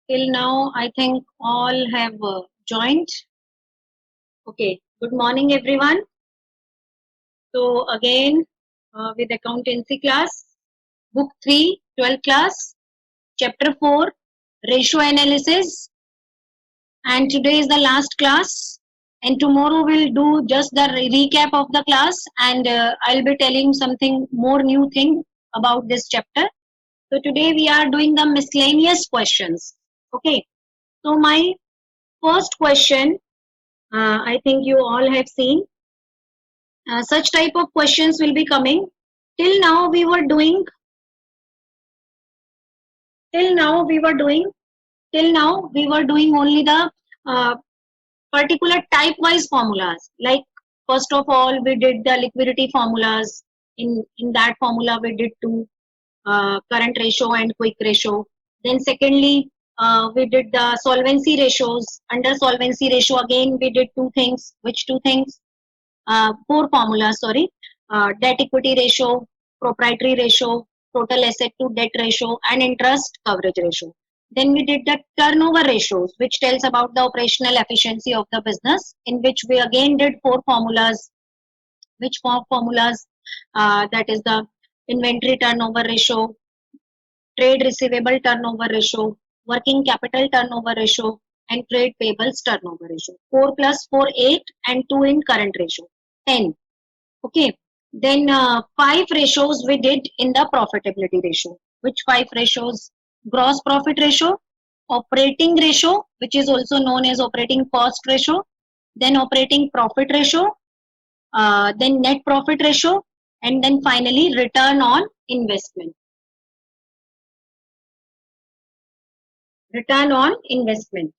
Till now, I think all have joined. Okay, good morning, everyone. So, again, with accountancy class, book 3, 12th class, chapter 4, ratio analysis. And today is the last class. And tomorrow we'll do just the recap of the class, and I'll be telling something more new thing about this chapter. So, today we are doing the miscellaneous questions. Okay, so my first question, I think you all have seen. Such type of questions will be coming. Till now we were doing. Till now we were doing. Till now we were doing only the particular type-wise formulas. Like first of all, we did the liquidity formulas. In that formula, we did two current ratio and quick ratio. Then secondly, we did the solvency ratios. Under solvency ratio, again we did two things. Which two things? Four formulas, sorry. Debt equity ratio, proprietary ratio, total asset to debt ratio, and interest coverage ratio. Then we did the turnover ratios, which tells about the operational efficiency of the business, in which we again did four formulas. Which four formulas? That is the inventory turnover ratio, trade receivable turnover ratio, working capital turnover ratio, and trade payables turnover ratio. 4 plus 4, 8, and 2 in current ratio, 10. Okay. Then 5 ratios we did in the profitability ratio. Which 5 ratios? Gross profit ratio, operating ratio, which is also known as operating cost ratio, then operating profit ratio, then net profit ratio, and then finally return on investment. Return on investment.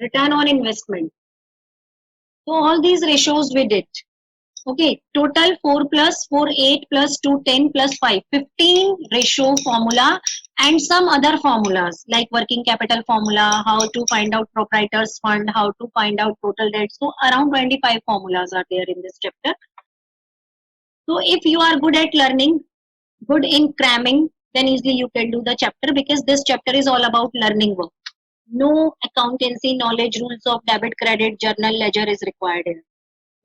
Return on investment. So all these ratios we did. Okay, total 4 plus 4, 8 plus 2, 10 plus 5, 15 ratio formula and some other formulas like working capital formula, how to find out proprietors fund, how to find out total debt. So around 25 formulas are there in this chapter. So if you are good at learning, good in cramming, then easily you can do the chapter, because this chapter is all about learning work. No accountancy knowledge, rules of debit, credit, journal, ledger is required here.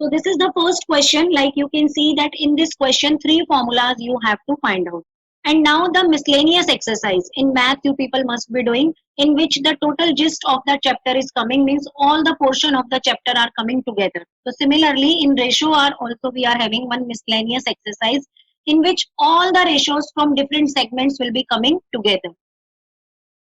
So this is the first question. Like you can see that in this question, 3 formulas you have to find out. And now the miscellaneous exercise in math you people must be doing, in which the total gist of the chapter is coming, means all the portion of the chapter are coming together. So similarly in ratio R also we are having one miscellaneous exercise in which all the ratios from different segments will be coming together.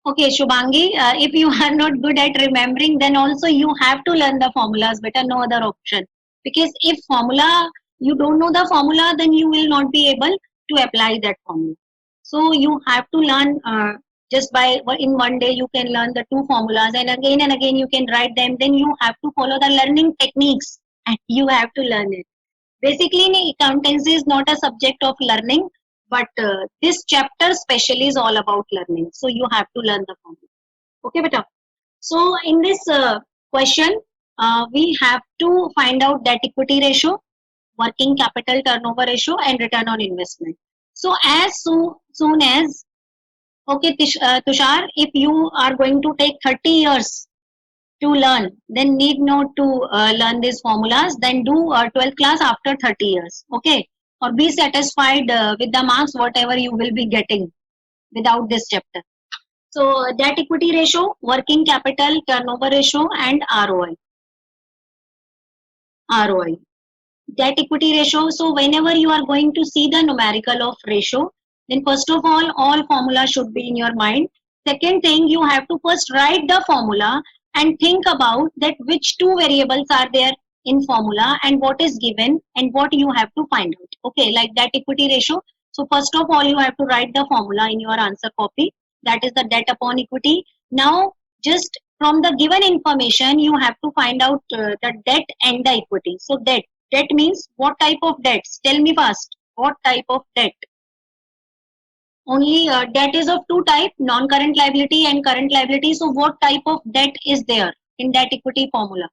Okay, Shubhangi, if you are not good at remembering, then also you have to learn the formulas, better no other option. Because if formula, you don't know the formula, then you will not be able to apply that formula. So you have to learn just by in one day you can learn the 2 formulas, and again you can write them. Then you have to follow the learning techniques and you have to learn it. Basically, accountancy is not a subject of learning, but this chapter specially is all about learning. So you have to learn the formula. Okay, beta. So in this question, we have to find out debt equity ratio, working capital turnover ratio, and return on investment. So as soon as, okay, Tushar, if you are going to take 30 years to learn, then need not to learn these formulas, then do 12th class after 30 years. Okay, or be satisfied with the marks whatever you will be getting without this chapter. So debt equity ratio, working capital turnover ratio, and ROI. Debt equity ratio. So whenever you are going to see the numerical of ratio, then first of all formula should be in your mind. Second thing, you have to first write the formula and think about that which 2 variables are there in formula and what is given and what you have to find out. Okay, like debt equity ratio. So first of all, you have to write the formula in your answer copy. That is the debt upon equity. Now, just from the given information, you have to find out the debt and the equity. So debt means what type of debts? Tell me fast. What type of debt? Only debt is of 2 types, non-current liability and current liability. So what type of debt is there in debt equity formula?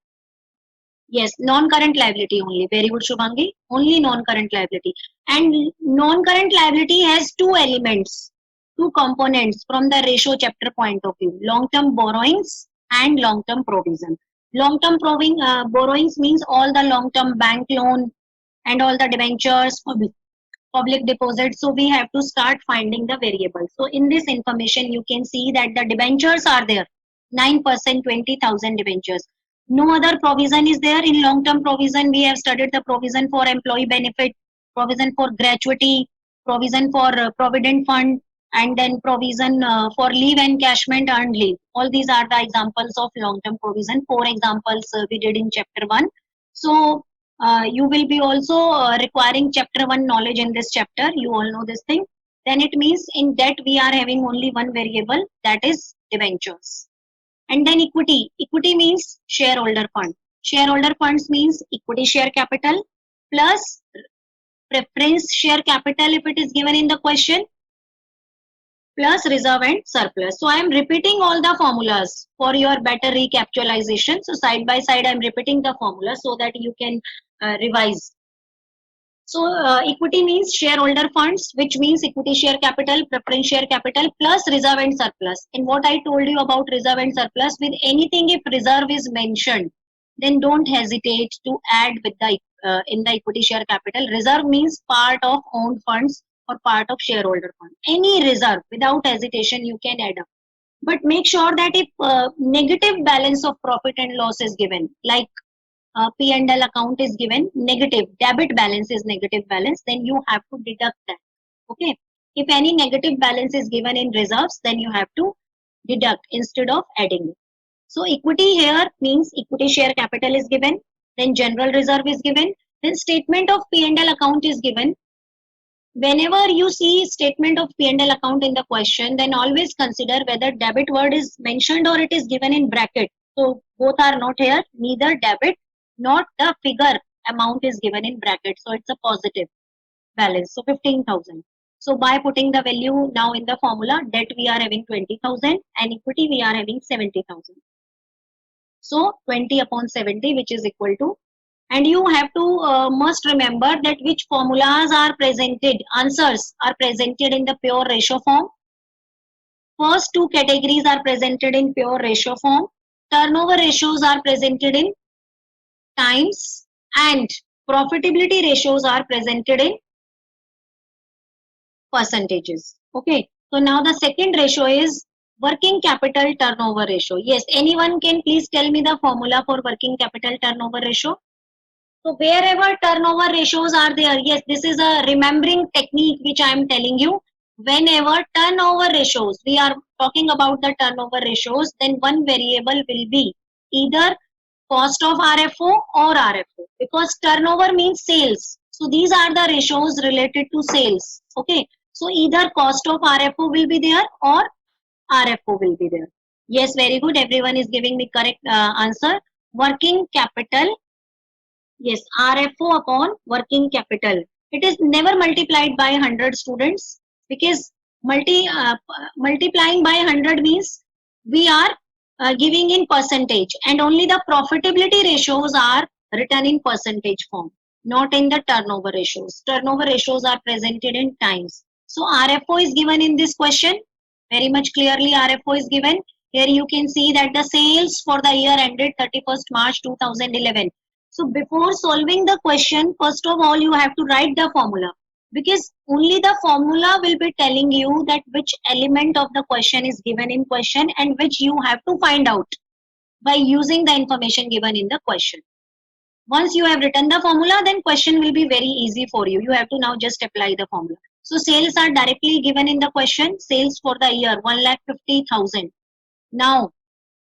Yes, non-current liability only. Very good, Shubhangi. Only non-current liability. And non-current liability has 2 elements. two components from the ratio chapter point of view: long-term borrowings and long-term provision. Long-term borrowings means all the long-term bank loan and all the debentures, public deposits. So we have to start finding the variable. So in this information, you can see that the debentures are there, 9%, 20,000 debentures. No other provision is there. In long-term provision, we have studied the provision for employee benefit, provision for gratuity, provision for provident fund, and then provision for leave encashment, earned leave. All these are the examples of long-term provision. 4 examples we did in chapter 1. So you will be also requiring chapter 1 knowledge in this chapter. You all know this thing. Then it means in debt we are having only one variable, that is debentures. And then equity. Equity means shareholder fund. Shareholder funds means equity share capital plus preference share capital if it is given in the question, plus reserve and surplus. So I am repeating all the formulas for your better recapitalization. So side by side I am repeating the formula so that you can revise. So equity means shareholder funds, which means equity share capital, preference share capital plus reserve and surplus. And what I told you about reserve and surplus, with anything if reserve is mentioned, then don't hesitate to add with the in the equity share capital. Reserve means part of owned funds or part of shareholder fund. Any reserve, without hesitation, you can add up. But make sure that if negative balance of profit and loss is given, like P&L account is given negative, debit balance is negative balance, then you have to deduct that. Okay. If any negative balance is given in reserves, then you have to deduct instead of adding it. So equity here means equity share capital is given, then general reserve is given, then statement of P&L account is given. Whenever you see statement of P&L account in the question, then always consider whether debit word is mentioned or it is given in bracket. So both are not here, neither debit not the figure amount is given in bracket. So it's a positive balance. So 15,000. So by putting the value now in the formula, debt we are having 20,000 and equity we are having 70,000. So 20 upon 70, which is equal to, and you have to must remember that which formulas are presented, answers are presented in the pure ratio form. First two categories are presented in pure ratio form. Turnover ratios are presented in times and profitability ratios are presented in percentages. Okay. So now the second ratio is working capital turnover ratio. Yes, anyone can please tell me the formula for working capital turnover ratio? So wherever turnover ratios are there, yes, this is a remembering technique which I am telling you. Whenever turnover ratios, we are talking about the turnover ratios, then one variable will be either cost of RFO or RFO, because turnover means sales. So these are the ratios related to sales. Okay. So either cost of RFO will be there or RFO will be there. Yes, very good. Everyone is giving me correct answer. Working capital. Yes, RFO upon working capital. It is never multiplied by 100 students, because multiplying by 100 means we are giving in percentage, and only the profitability ratios are written in percentage form, not in the turnover ratios. Turnover ratios are presented in times. So RFO is given in this question. Very much clearly RFO is given. Here you can see that the sales for the year ended 31st March 2011. So before solving the question, first of all, you have to write the formula, because only the formula will be telling you that which element of the question is given in question and which you have to find out by using the information given in the question. Once you have written the formula, then question will be very easy for you. You have to now just apply the formula. So sales are directly given in the question. Sales for the year 1,50,000. Now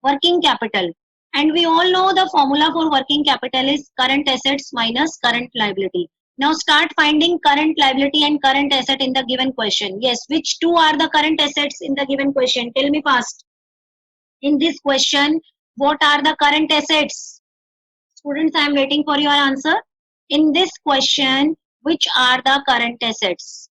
working capital. And we all know the formula for working capital is current assets minus current liability. Now start finding current liability and current asset in the given question. Yes, which two are the current assets in the given question? Tell me fast. In this question, what are the current assets? Students, I am waiting for your answer. In this question, which are the current assets?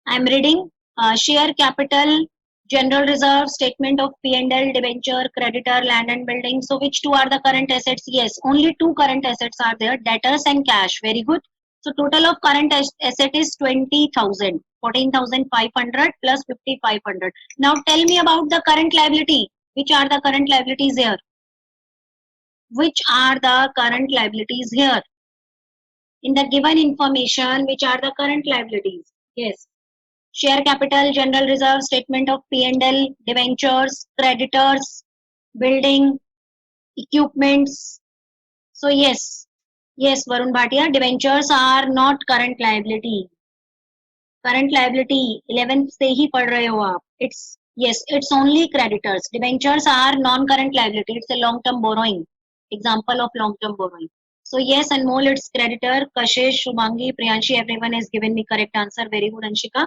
I am reading share capital, general reserve, statement of P&L, debenture, creditor, land and building. So which two are the current assets? Yes, only two current assets are there, debtors and cash. Very good. So total of current asset is 20,000. 14,500 plus 5,500. Now tell me about the current liability. Which are the current liabilities here? Which are the current liabilities here? In the given information, which are the current liabilities? Yes. Share capital, general reserve, statement of P&L, debentures, creditors, building, equipments. So yes, Varun Bhatia, debentures are not current liability. Current liability 11 से ही पढ़ रहे हो आप. It's only creditors. Debentures are non-current liability. It's a long-term borrowing. Example of long-term borrowing. So yes, Anmol, it's creditor. Kashish, Shubhangi, Priyanshi, everyone has given me correct answer. Very good, Anshika.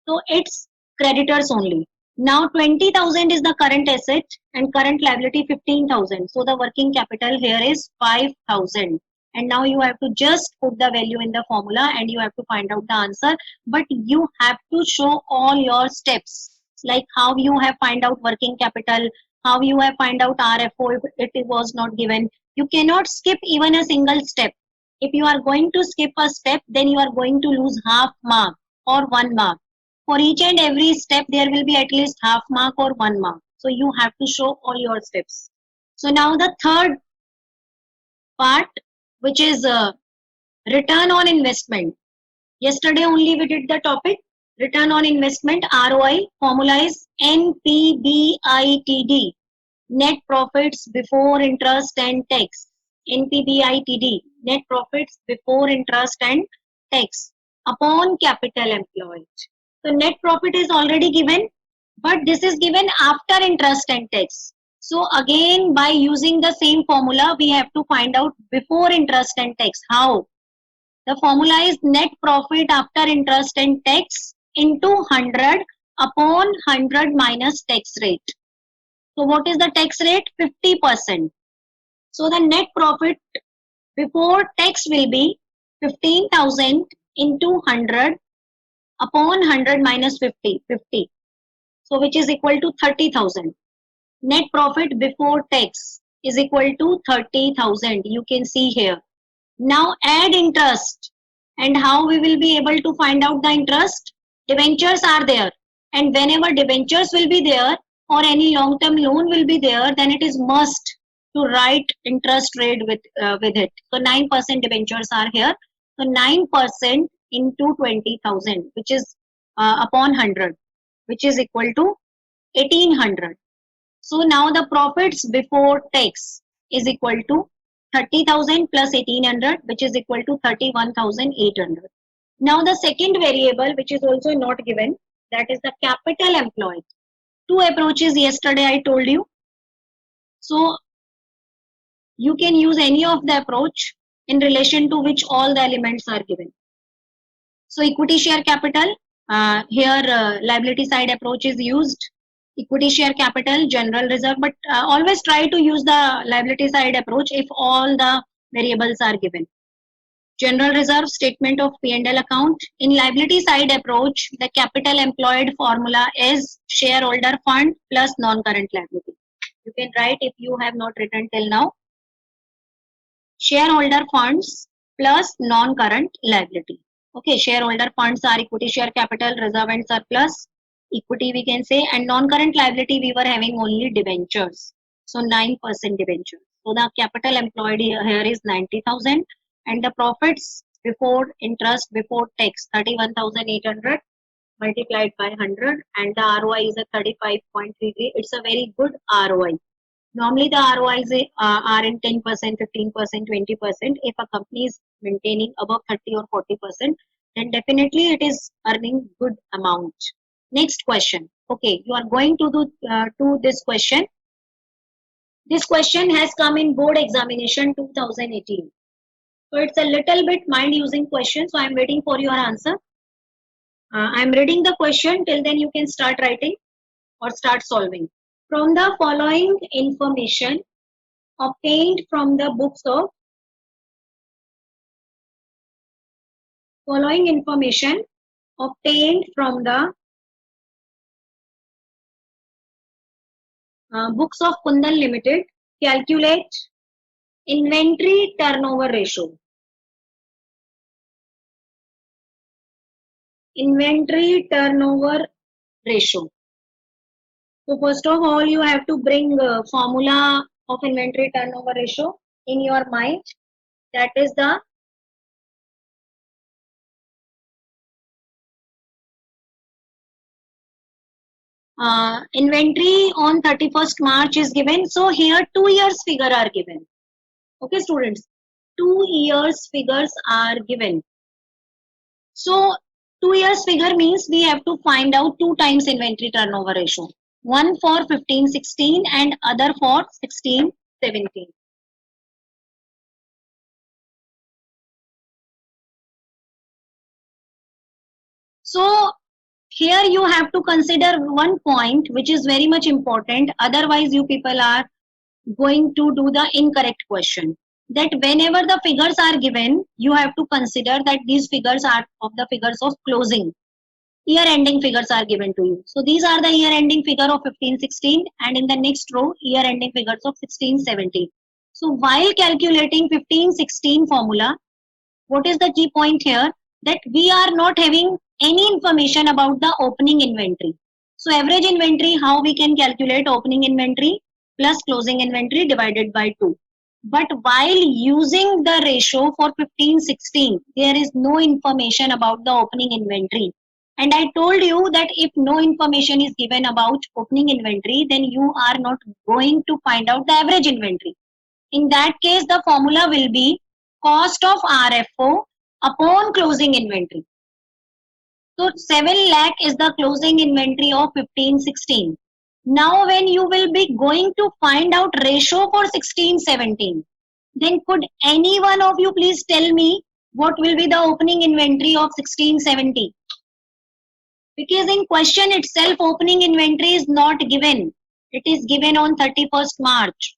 So it's creditors only. Now 20,000 is the current asset and current liability 15,000. So the working capital here is 5,000. And now you have to just put the value in the formula and you have to find out the answer. But you have to show all your steps, like how you have find out working capital, how you have find out RFO if it was not given. You cannot skip even a single step. If you are going to skip a step, then you are going to lose half mark or 1 mark. For each and every step, there will be at least half mark or 1 mark. So you have to show all your steps. So now the third part, which is return on investment. Yesterday only we did the topic return on investment, ROI. Formula is NPBITD, net profits before interest and tax. NPBITD, net profits before interest and tax upon capital employed. So net profit is already given, but this is given after interest and tax. So again, by using the same formula, we have to find out before interest and tax. How? The formula is net profit after interest and tax into 100 upon 100 minus tax rate. So what is the tax rate? 50%. So the net profit before tax will be 15,000 into 100 upon 100 minus 50. So which is equal to 30,000. Net profit before tax is equal to 30,000. You can see here. Now add interest. And how we will be able to find out the interest? Debentures are there. And whenever debentures will be there or any long-term loan will be there, then it is must to write interest rate with it. So 9% debentures are here. So 9% into 20,000, which is upon 100, which is equal to 1800. So now the profits before tax is equal to 30,000 plus 1800, which is equal to 31,800. Now the second variable, which is also not given, that is the capital employed. Two approaches yesterday I told you. So you can use any of the approach in relation to which all the elements are given. So equity share capital, here liability side approach is used. Equity share capital, general reserve, but always try to use the liability side approach if all the variables are given. General reserve, statement of P&L account. In liability side approach, the capital employed formula is shareholder fund plus non-current liability. You can write if you have not written till now. Shareholder funds plus non-current liability. Okay, shareholder funds are equity share capital, reserve and surplus. Equity we can say, and non-current liability we were having only debentures. So 9% debentures. So the capital employed here is 90,000 and the profits before interest before tax 31,800 multiplied by 100 and the ROI is a 35.33. It's a very good ROI. Normally the ROIs are in 10%, 15%, 20%. If a company is maintaining above 30 or 40%, then definitely it is earning good amount. Next question. Okay, you are going to do this question. This question has come in board examination 2018. So it's a little bit mind using question. So I'm waiting for your answer. I'm reading the question. Till then you can start writing or start solving. From the following information obtained from the books of books of Kundan Limited, calculate inventory turnover ratio. inventory turnover ratio. So first of all, you have to bring formula of inventory turnover ratio in your mind. That is the inventory on 31st March is given. So here 2 years figure are given. Okay, students, 2 years figures are given. So 2 years figure means we have to find out 2 times inventory turnover ratio. One for 15-16 and other for 16-17. So here you have to consider one point which is very much important. Otherwise you people are going to do the incorrect question. That whenever the figures are given, you have to consider that these figures are of the figures of closing. Year ending figures are given to you. So these are the year ending figure of 15-16 and in the next row year ending figures of 16-17. So while calculating 15-16 formula, what is the key point here? That we are not having any information about the opening inventory. So average inventory, how we can calculate opening inventory plus closing inventory divided by 2. But while using the ratio for 15-16, there is no information about the opening inventory. And I told you that if no information is given about opening inventory, then you are not going to find out the average inventory. In that case, the formula will be cost of RFO upon closing inventory. So 7 lakh is the closing inventory of 15-16. Now when you will be going to find out ratio for 16-17, then could any one of you please tell me what will be the opening inventory of 16-17? Because in question itself opening inventory is not given. It is given on 31st March.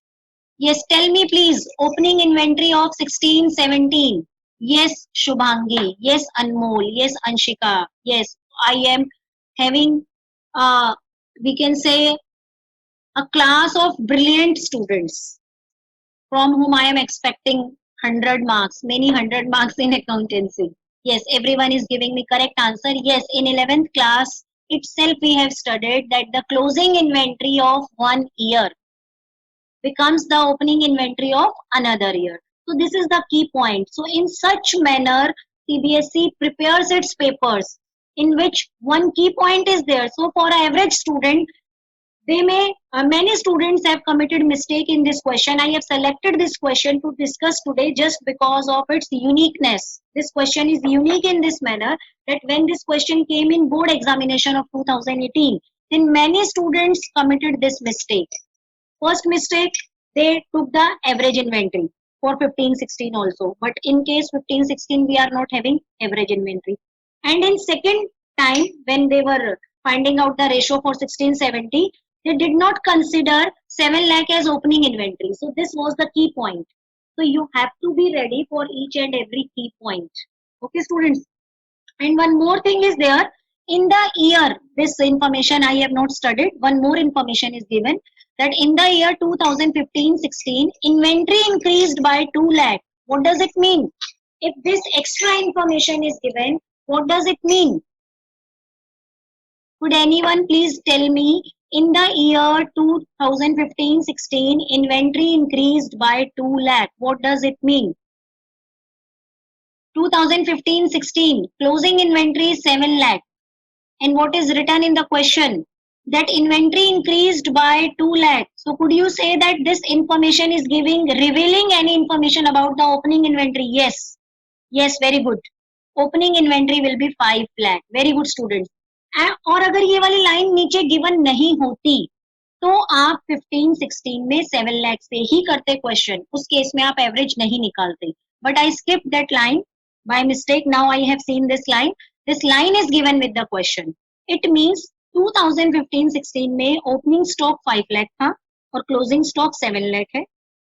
Yes, tell me please, opening inventory of 16-17. Yes, Shubhangi. Yes, Anmol. Yes, Anshika. Yes, I am having, we can say, a class of brilliant students from whom I am expecting 100 marks, many 100 marks in accountancy. Yes, everyone is giving me correct answer. Yes, in 11th class itself we have studied that the closing inventory of 1 year becomes the opening inventory of another year. So this is the key point. So in such manner, CBSE prepares its papers in which one key point is there. So for an average student, they may many students have committed mistake in this question. I have selected this question to discuss today just because of its uniqueness. This question is unique in this manner that when this question came in board examination of 2018, then many students committed this mistake. First mistake, they took the average inventory for 15-16 also. But in case 15-16, we are not having average inventory. And in second time, when they were finding out the ratio for 16-70, they did not consider 7 lakh as opening inventory. So this was the key point. So you have to be ready for each and every key point. Okay, students. And one more thing is there. In the year, this information I have not studied. One more information is given that in the year 2015-16, inventory increased by 2 lakh. What does it mean? If this extra information is given, what does it mean? Could anyone please tell me, in the year 2015-16, inventory increased by 2 lakh. What does it mean? 2015-16, closing inventory is 7 lakh. And what is written in the question? That inventory increased by 2 lakh. So could you say that this information is revealing any information about the opening inventory? Yes. Yes, very good. Opening inventory will be 5 lakh. Very good students. और अगर ये वाली line नीचे given नहीं होती तो आप 15-16 में 7 लाख से ही करते क्वेश्चन. उस केस में आप एवरेज नहीं निकालते. But I skip that line by mistake. Now I have seen this line. This line is given with the question. It means 2015-16 में ओपनिंग स्टॉक 5 लाख था और क्लोजिंग स्टॉक 7 लाख है.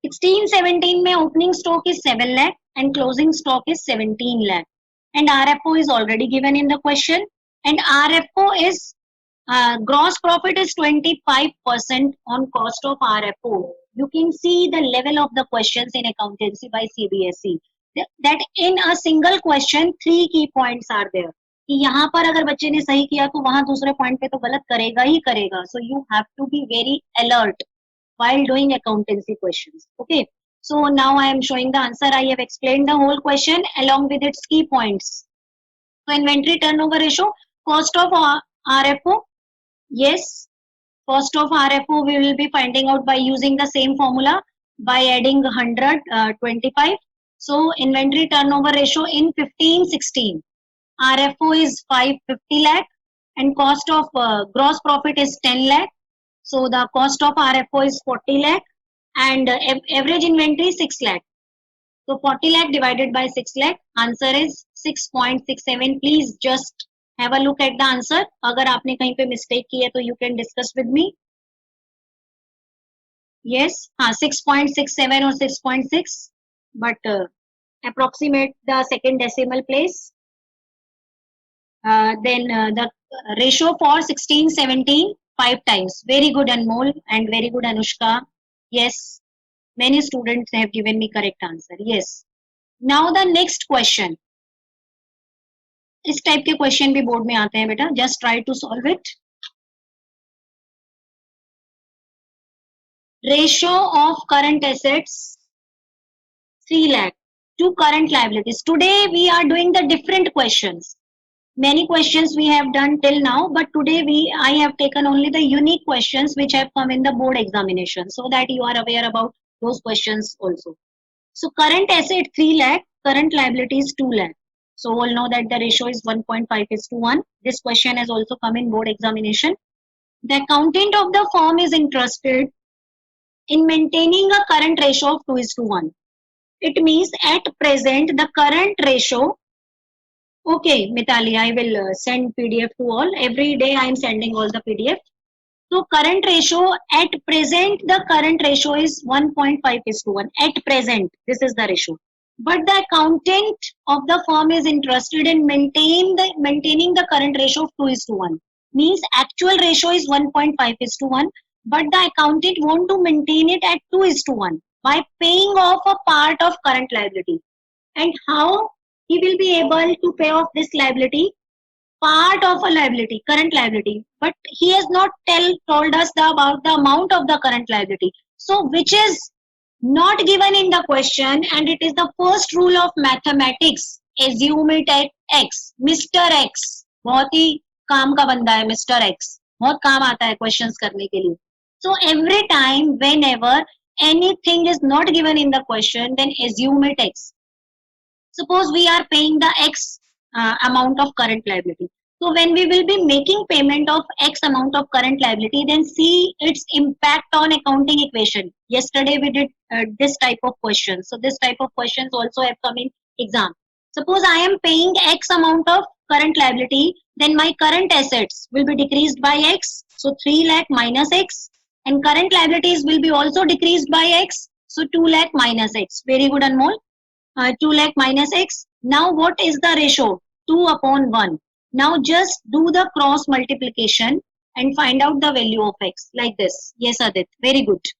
16-17 में opening stock is 7 lakh and closing stock is 17 lakh. And RFO is already given in the question. And RFO is gross profit is 25% on cost of RFO. You can see the level of the questions in accountancy by CBSE. That in a single question, 3 key points are there. कि यहाँ पर अगर बच्चे ने सही किया तो वहां दूसरे पॉइंट पे तो गलत करेगा ही करेगा. So you have to be very alert while doing accountancy questions. Okay. So now I am showing the answer. I have explained the whole question along with its key points. So inventory turnover ratio, cost of RFO. Yes, cost of RFO we will be finding out by using the same formula by adding 100, 25. So inventory turnover ratio in 15-16. RFO is 550 lakh and cost of gross profit is 10 lakh. So the cost of RFO is 40 lakh and average inventory 6 lakh. So 40 lakh divided by 6 lakh, answer is 6.67. Please just have a look at the answer. अगर आपने कहीं पे mistake की है तो you can discuss with me. Yes, हाँ 6.67 or 6.6, but approximate the second decimal place. Then the ratio for 16-17, 5 times. Very good Anmol and very good Anushka. Yes, many students have given me correct answer. Yes. Now the next question. इस type के question भी board में आते हैं बेटा. Just try to solve it. Ratio of current assets 3 lakh to current liabilities. Today we are doing the different questions. Many questions we have done till now, but today I have taken only the unique questions which have come in the board examination so that you are aware about those questions also. So current asset 3 lakh, current liabilities 2 lakh. So all know that the ratio is 1.5:1. This question has also come in board examination. The accountant of the firm is interested in maintaining a current ratio of 2:1. It means at present the current ratio. Okay, Mitali, I will send PDF to all. Every day I am sending all the PDF. So current ratio at present, the current ratio is 1.5:1. At present, this is the ratio. But the accountant of the firm is interested in maintaining the current ratio of 2:1. Means actual ratio is 1.5:1, but the accountant want to maintain it at 2:1 by paying off a part of current liability. And how he will be able to pay off this liability? Part of a liability, current liability, but he has not told us about the amount of the current liability. So which is not given in the question, and it is the first rule of mathematics. Assume it at x. Mr. X बहुत ही काम का बंदा है. Mr. X बहुत काम आता है questions करने के लिए. So every time whenever anything is not given in the question, then assume it x. Suppose we are paying the x amount of current liability. So when we will be making payment of x amount of current liability, then see its impact on accounting equation. Yesterday we did this type of questions. So this type of questions also have come in exam. Suppose I am paying x amount of current liability, then my current assets will be decreased by x. So 3 lakh minus x, and current liabilities will be also decreased by x. So 2 lakh minus x. Very good, Anmol. 2 lakh minus x. Now what is the ratio? 2/1. Now just do the cross multiplication and find out the value of x like this. Yes, Adit. Very good.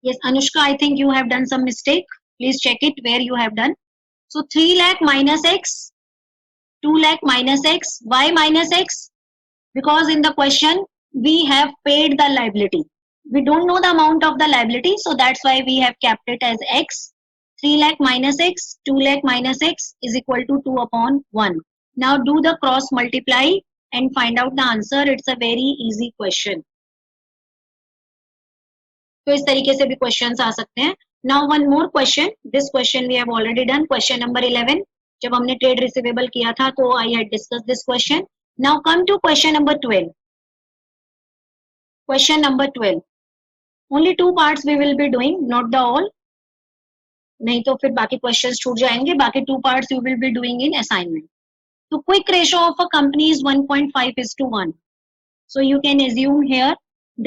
Yes, Anushka, I think you have done some mistake. Please check it where you have done. So 3 lakh minus x, 2 lakh minus x. Why minus x? Because in the question we have paid the liability. We don't know the amount of the liability, so that's why we have kept it as x. 3 lakh minus x, 2 lakh minus x is equal to 2/1. Now do the cross multiply and find out the answer. It's a very easy question. तो इस तरीके से भी questions आ सकते हैं. Now one more question. This question we have already done. Question number 11. जब हमने trade receivable किया था तो I had discussed this question. Now come to question number 12. Question number 12. Only 2 parts we will be doing, not the all. नहीं तो फिर बाकी questions छूट जाएंगे. बाकी 2 parts you will be doing in assignment. So quick ratio of a company is 1.5:1. So you can assume here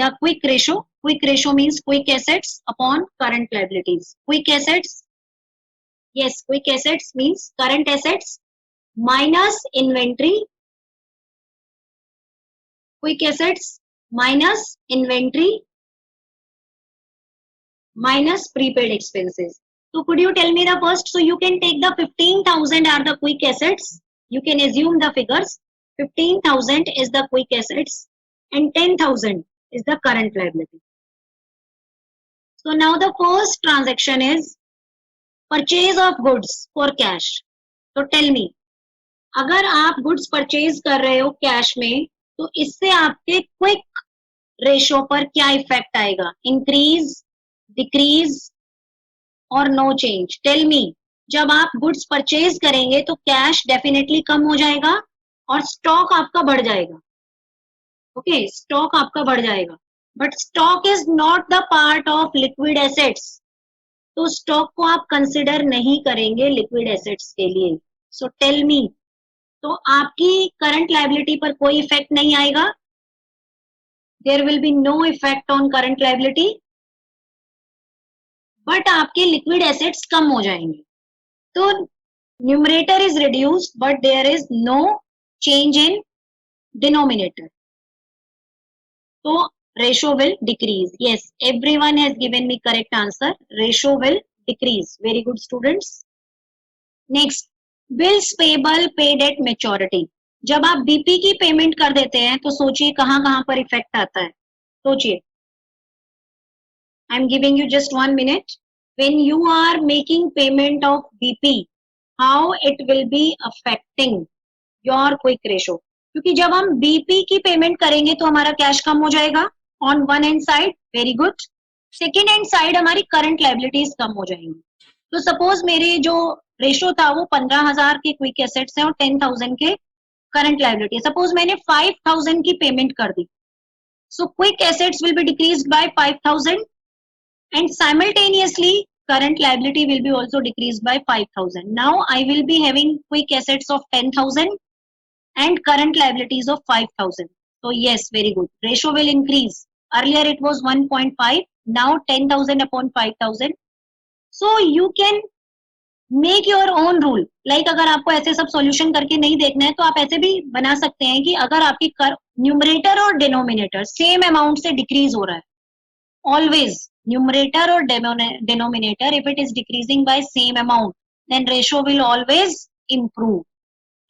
the quick ratio. Quick ratio means quick assets upon current liabilities. Quick assets. Yes, quick assets means current assets minus inventory. Quick assets minus inventory minus prepaid expenses. So could you tell me the first? So you can take the 15,000 are the quick assets. You can assume the figures. 15,000 is the quick assets and 10,000 is the current liability. So now the first transaction is purchase of goods for cash. So tell me, अगर आप goods purchase कर रहे हो cash में तो इससे आपके quick ratio पर क्या इफेक्ट आएगा? इंक्रीज, डिक्रीज और नो चेंज? टेल मी, जब आप गुड्स परचेज करेंगे तो कैश डेफिनेटली कम हो जाएगा और स्टॉक आपका बढ़ जाएगा. ओके, स्टॉक आपका बढ़ जाएगा, but stock is not the part of liquid assets. तो स्टॉक को आप कंसिडर नहीं करेंगे लिक्विड एसेट्स के लिए. सो टेल मी, तो आपकी करंट लायबिलिटी पर कोई इफेक्ट नहीं आएगा. There will be no effect on current liability, but आपके लिक्विड एसेट्स कम हो जाएंगे. तो numerator is reduced but there is no change in denominator. तो ratio will decrease. Yes, everyone has given me correct answer. Ratio will decrease. Very good, students. Next, bills payable paid at maturity. जब आप BP की payment कर देते हैं तो सोचिए कहां कहां पर इफेक्ट आता है. सोचिए. I am giving you just 1 minute. When you are making payment of BP, how it will be affecting your quick ratio? क्योंकि जब हम बीपी की पेमेंट करेंगे तो हमारा कैश कम हो जाएगा on one hand side. Very good. Second hand side हमारी करंट लायबिलिटीज कम हो जाएंगी. तो सपोज मेरे जो रेशो था वो 15,000 के क्विक एसेट्स हैं और 10,000 के करंट लायबिलिटी. सपोज मैंने 5,000 की पेमेंट कर दी. So quick assets will be decreased by 5,000 and simultaneously current liability will be also decreased by 5,000. Now I will be having quick assets of 10,000 and current liabilities of 5,000. So yes, very good. Ratio will increase. Earlier it was 1.5, now 10,000 upon 5,000. So you can make your own rule. Like अगर आपको ऐसे सब solution करके नहीं देखना है तो आप ऐसे भी बना सकते हैं कि अगर आपकी न्यूमरेटर और डिनोमिनेटर सेम अमाउंट से डिक्रीज हो रहा है, always numerator or denominator, if it is decreasing by same amount, then ratio will always improve.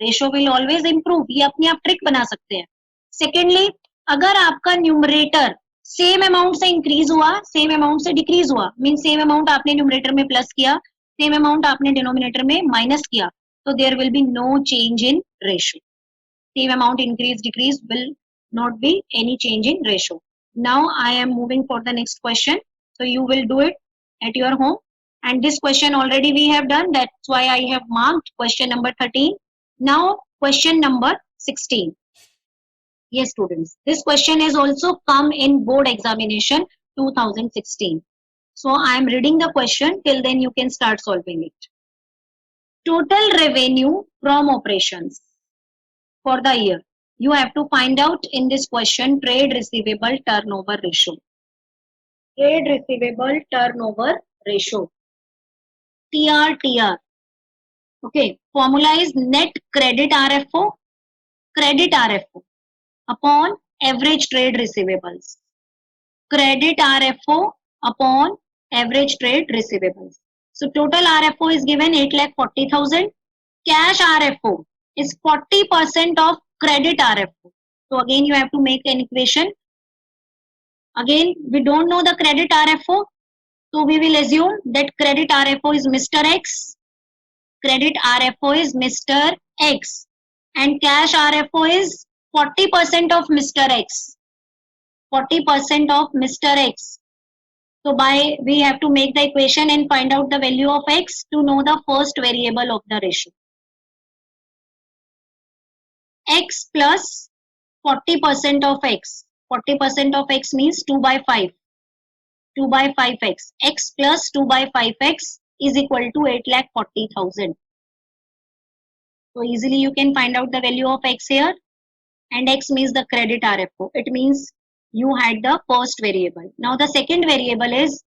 Ratio will always improve. ये अपने आप ट्रिक बना सकते हैं. Secondly, अगर आपका न्यूमरेटर सेम अमाउंट से इंक्रीज हुआ, सेम अमाउंट से डिक्रीज हुआ, मीन सेम अमाउंट आपने न्यूमरेटर में प्लस किया, सेम अमाउंट आपने डिनोमिनेटर में माइनस किया, तो there will be no change in ratio. Same amount increase decrease will not be any change in ratio. Now I am moving for the next question. So you will do it at your home. And this question already we have done. That's why I have marked question number 13. Now question number 16. Yes, students. This question has also come in board examination 2016. So I am reading the question. Till then you can start solving it. Total revenue from operations for the year. You have to find out in this question trade receivable turnover ratio. Trade receivable turnover ratio. TR. Okay. Formula is net credit RFO. Credit RFO upon average trade receivables. Credit RFO upon average trade receivables. So total RFO is given 8,40,000. Cash RFO is 40% of credit RFO. So again you have to make an equation. Again we don't know the credit RFO, so we will assume that credit RFO is Mr. X. Credit RFO is Mr. X and cash RFO is 40% of Mr. X. 40% of Mr. X. So we have to make the equation and find out the value of X to know the first variable of the ratio. X plus 40% of X. 40% of X means 2 by 5. 2 by 5X. X plus 2 by 5X is equal to 8,40,000. So easily you can find out the value of X here. And X means the credit RFO. It means you had the first variable. Now the second variable is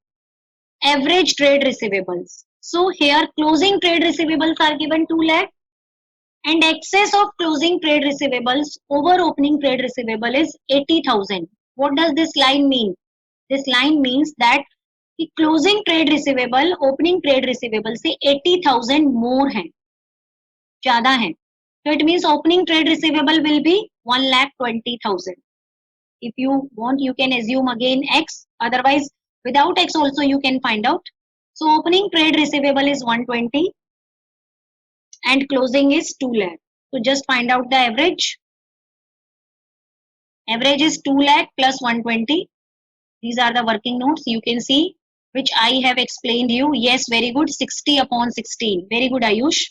average trade receivables. So here closing trade receivables are given 2 lakh. And excess of closing trade receivables over opening trade receivable is 80,000. What does this line mean? This line means that the closing trade receivable opening trade receivable से 80,000 more है, ज़्यादा है. So it means opening trade receivable will be 1,20,000. If you want, you can assume again X. Otherwise, without X also you can find out. So opening trade receivable is 120 and closing is 2 lakh. So just find out the average. Average is 2 lakh plus 120. These are the working notes. You can see which I have explained you. Yes, very good. 60 upon 16. Very good, Ayush.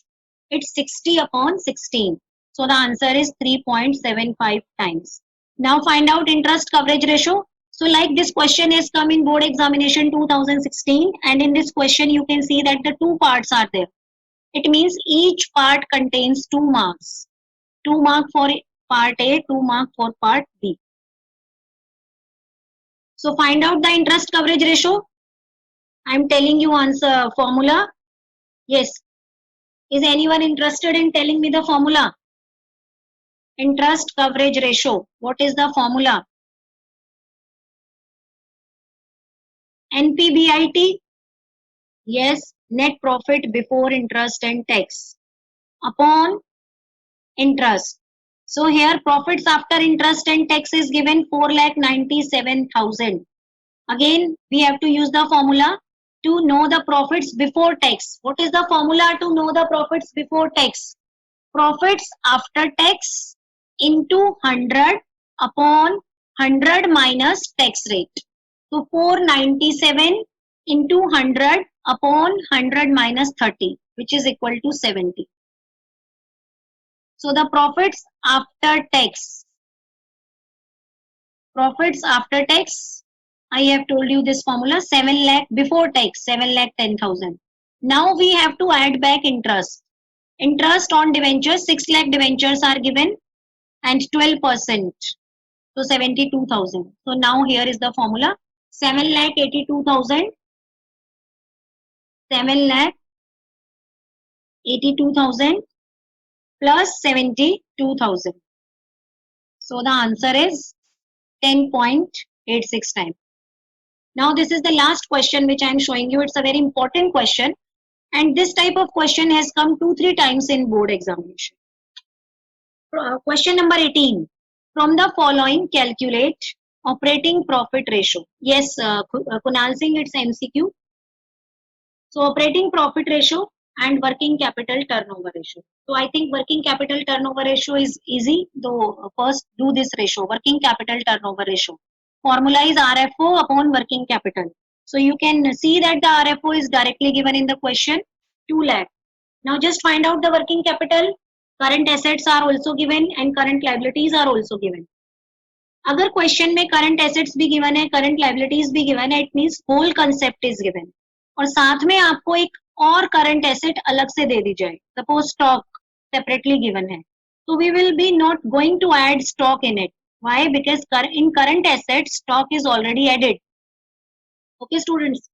It's 60 upon 16. So the answer is 3.75 times. Now find out interest coverage ratio. So like this question has come in board examination 2016, and in this question you can see that the two parts are there. It means each part contains 2 marks. 2 mark for part A, 2 mark for part B. So find out the interest coverage ratio. I am telling you answer formula. Yes. Is anyone interested in telling me the formula? Interest coverage ratio. What is the formula? NPBIT? Yes. Net profit before interest and tax upon interest. So here profits after interest and tax is given 4,97,000. Again, we have to use the formula to know the profits before tax. What is the formula to know the profits before tax? Profits after tax into 100 upon 100 minus tax rate. So 497 into 100 upon 100 minus 30, which is equal to 70. So the profits after tax, I have told you this formula, 7 lakh before tax, 7,10,000. Now we have to add back interest. Interest on debentures, 6 lakh debentures are given and 12%. So 72,000. So now here is the formula, 7,82,000, 7,82,000 plus 72,000. So the answer is 10.86 times. Now this is the last question which I am showing you. It's a very important question, and this type of question has come 2-3 times in board examination. Question number 18. From the following, calculate operating profit ratio. Yes, Kunal Singh, it's MCQ. So operating profit ratio and working capital turnover ratio. So I think working capital turnover ratio is easy. Though first do this ratio, working capital turnover ratio. Formula is RFO upon working capital. So you can see that the RFO is directly given in the question, 2 lakh. Now just find out the working capital. Current assets are also given and current liabilities are also given. अगर question में current assets भी given है, current liabilities भी given है, it means whole concept is given, और साथ में आपको एक और करंट एसेट अलग से दे दी जाए, सपोज स्टॉक सेपरेटली गिवन है, तो we will be not going to add stock in it. Why? Because in current assets stock is already added. Okay students,